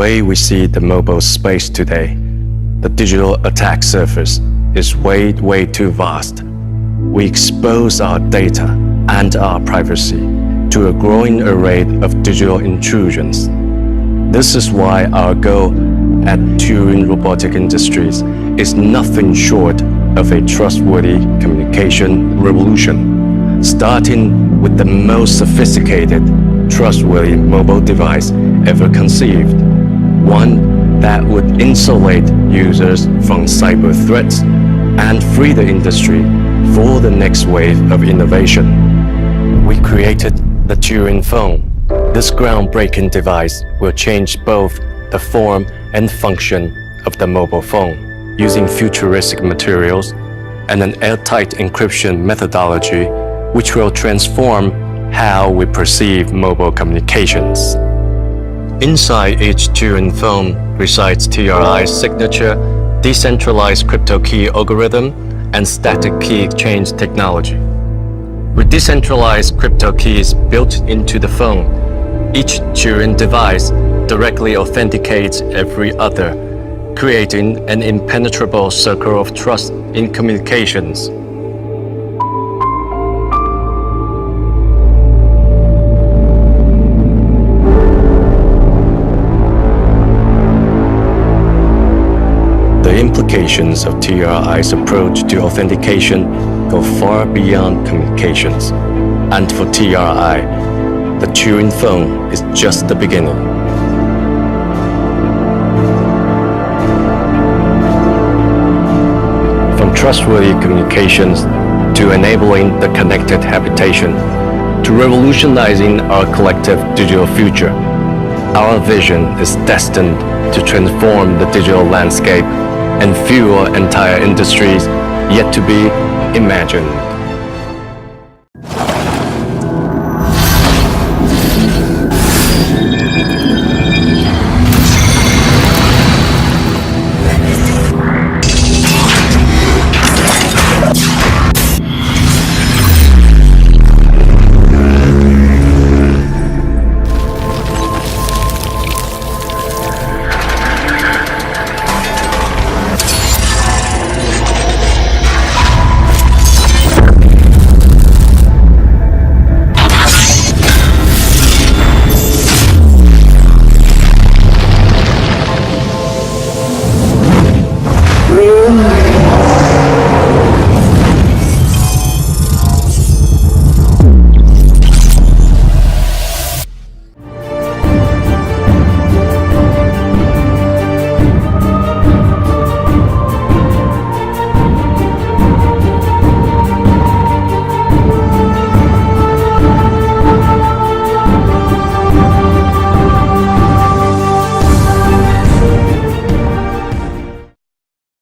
way we see the mobile space today, the digital attack surface is way too vast. We expose our data and our privacy to a growing array of digital intrusions. This is why our goal at Turing Robotics Industries is nothing short of a trustworthy communication revolution, starting with the most sophisticated, trustworthy mobile device ever conceived, one that would insulate users from cyber threats and free the industry for the next wave of innovation. We created the Turing Phone. This groundbreaking device will change both the form and function of the mobile phone, using futuristic materials and an airtight encryption methodology which will transform how we perceive mobile communications. Inside each Turing phone resides TRI's signature, decentralized crypto key algorithm, and static key exchange technology. With decentralized crypto keys built into the phone, each Turing device directly authenticates every other, creating an impenetrable circle of trust in communications. The implications of TRI's approach to authentication go far beyond communications. And for TRI, the Turing phone is just the beginning. From trustworthy communications to enabling the connected habitation to revolutionizing our collective digital future, our vision is destined to transform the digital landscape and fuel entire industries yet to be imagined.